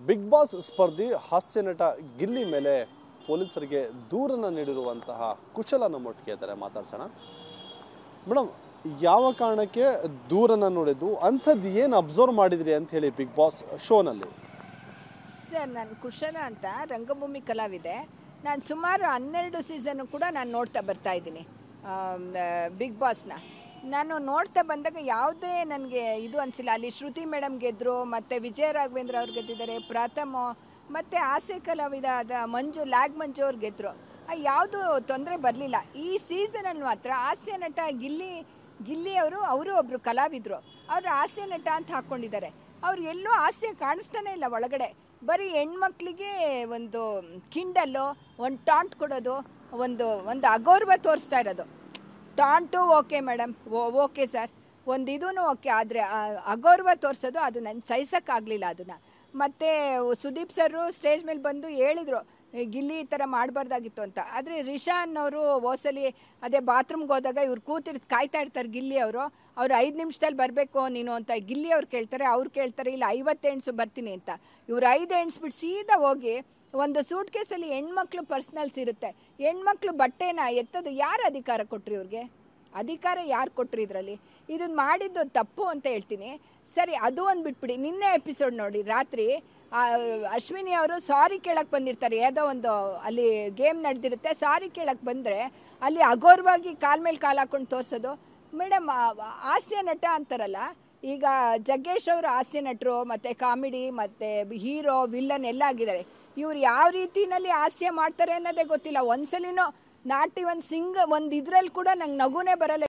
Big boss ಸ್ಪರ್ಧಿ ಹಾಸ್ಯ ನಟ ಗಿಲ್ಲಿ ಮೇಲೆ ಪೊಲೀಸರಿಗೆ ದೂರನ್ನ ನೀಡಿರುವಂತಹ ಕುಶಲ ನಮ್ಮೊಟ್ಟಿಗೆ ಇದ್ದಾರೆ, ಮಾತಾಡ್ಸೋಣ. ಮೇಡಮ್, ಯಾವ ಕಾರಣಕ್ಕೆ ದೂರನ್ನ ನೋಡಿದ್ದು, ಅಂಥದ್ದು ಏನು ಅಬ್ಸರ್ವ್ ಮಾಡಿದ್ರಿ ಅಂತ ಹೇಳಿ ಬಿಗ್ ಬಾಸ್ ಶೋನಲ್ಲಿ? ಸರ್, ನಾನು ಕುಶಲ ಅಂತ ರಂಗಭೂಮಿ ಕಲಾವಿದೆ. ನಾನು ಸುಮಾರು 12 ಸೀಸನ್ ಕೂಡ ನಾನು ನೋಡ್ತಾ ಬರ್ತಾ ಇದ್ದೀನಿ ಬಿಗ್ ಬಾಸ್ನ. ನಾನು ನೋಡ್ತಾ ಬಂದಾಗ ಯಾವುದೇ ನನಗೆ ಇದು ಅನಿಸಿಲ್ಲ. ಅಲ್ಲಿ ಶ್ರುತಿ ಮೇಡಮ್ ಗೆದ್ದರು, ಮತ್ತು ವಿಜಯ ರಾಘವೇಂದ್ರ ಅವ್ರು ಗೆದ್ದಿದ್ದಾರೆ, ಪ್ರಥಮ ಮತ್ತು ಹಾಸ್ಯ ಕಲಾವಿದ ಮಂಜು ಮಂಜು ಅವ್ರು ಗೆದ್ದರು. ಯಾವುದೂ ತೊಂದರೆ ಬರಲಿಲ್ಲ. ಈ ಸೀಸನಲ್ಲಿ ಮಾತ್ರ ಹಾಸ್ಯ ನಟ ಗಿಲ್ಲಿ ಅವರು ಒಬ್ಬರು ಕಲಾವಿದರು. ಅವರು ಹಾಸ್ಯ ನಟ ಅಂತ ಹಾಕ್ಕೊಂಡಿದ್ದಾರೆ. ಅವ್ರು ಎಲ್ಲೂ ಹಾಸ್ಯ ಕಾಣಿಸ್ತಾನೆ ಇಲ್ಲ ಒಳಗಡೆ. ಬರೀ ಹೆಣ್ಮಕ್ಳಿಗೆ ಒಂದು ಕಿಂಡಲ್ಲು, ಒಂದು ಟಾಂಟ್ ಕೊಡೋದು, ಒಂದು ಅಗೌರವ ತೋರಿಸ್ತಾ ಇರೋದು. Taunt okay madam, okay sir, ಒಂದು ಇದೂ ಓಕೆ, ಆದರೆ ಅಗೌರವ ತೋರಿಸೋದು ಅದು ನನ್ನ ಸಹಿಸೋಕ್ಕಾಗಲಿಲ್ಲ ಅದನ್ನು. ಮತ್ತು ಸುದೀಪ್ ಸರು ಸ್ಟೇಜ್ ಮೇಲೆ ಬಂದು ಹೇಳಿದರು ಗಿಲ್ಲಿ ಈ ಥರ ಮಾಡಬಾರ್ದಾಗಿತ್ತು ಅಂತ. ಆದರೆ ರಿಷಾನ್ ಅವರು ಹೋಸಲಿ ಅದೇ ಬಾತ್ರೂಮ್ಗೆ ಹೋದಾಗ ಇವ್ರು ಕಾಯ್ತಾ ಇರ್ತಾರೆ ಗಿಲ್ಲಿ ಅವರು 5 ನಿಮಿಷದಲ್ಲಿ ಬರಬೇಕು ನೀನು ಅಂತ ಗಿಲ್ಲಿ ಅವ್ರು ಕೇಳ್ತಾರೆ. ಅವ್ರು ಕೇಳ್ತಾರೆ ಇಲ್ಲ 50 ಎಣ್ಸು ಬರ್ತೀನಿ ಅಂತ. ಇವ್ರು 5 ಎಣ್ಸ್ಬಿಟ್ಟು ಸೀದಾ ಹೋಗಿ ಒಂದು ಸೂಟ್ ಕೇಸಲ್ಲಿ ಹೆಣ್ಮಕ್ಳು ಪರ್ಸ್ನಲ್ಸ್ ಇರುತ್ತೆ, ಹೆಣ್ಮಕ್ಳು ಬಟ್ಟೆನ ಎತ್ತೋದು ಯಾರು ಅಧಿಕಾರ ಕೊಟ್ರಿ ಇವ್ರಿಗೆ? ಅಧಿಕಾರ ಯಾರು ಕೊಟ್ರಿ ಇದರಲ್ಲಿ? ಇದನ್ನು ಮಾಡಿದ್ದು ತಪ್ಪು ಅಂತ ಹೇಳ್ತೀನಿ. ಸರಿ, ಅದು ಒಂದು ಬಿಟ್ಬಿಡಿ. ನಿನ್ನೆ ಎಪಿಸೋಡ್ ನೋಡಿ, ರಾತ್ರಿ ಅಶ್ವಿನಿ ಅವರು ಸಾರಿ ಕೇಳಕ್ಕೆ ಬಂದಿರ್ತಾರೆ. ಯಾವುದೋ ಒಂದು ಅಲ್ಲಿ ಗೇಮ್ ನಡೆದಿರುತ್ತೆ, ಸಾರಿ ಕೇಳಕ್ಕೆ ಬಂದರೆ ಅಲ್ಲಿ ಅಗೌರವಾಗಿ ಕಾಲ್ ಮೇಲೆ ಕಾಲು ಹಾಕೊಂಡು ತೋರಿಸೋದು. ಮೇಡಮ್, ಹಾಸ್ಯ ನಟ ಅಂತಾರಲ್ಲ, ಈಗ ಜಗ್ಗೇಶ್ ಅವರು ಹಾಸ್ಯ ನಟರು, ಮತ್ತು ಕಾಮಿಡಿ, ಮತ್ತು ಹೀರೋ, ವಿಲ್ಲನ್ ಎಲ್ಲ ಆಗಿದ್ದಾರೆ. ಇವ್ರು ಯಾವ ರೀತಿಯಲ್ಲಿ ಹಾಸ್ಯ ಮಾಡ್ತಾರೆ ಅನ್ನೋದೇ ಗೊತ್ತಿಲ್ಲ. ಒಂದ್ಸಲಿನೂ ನಾಟಿ ಒಂದು ಇದ್ರಲ್ಲಿ ಕೂಡ ನಂಗೆ ನಗುನೇ ಬರಲ್ಲ.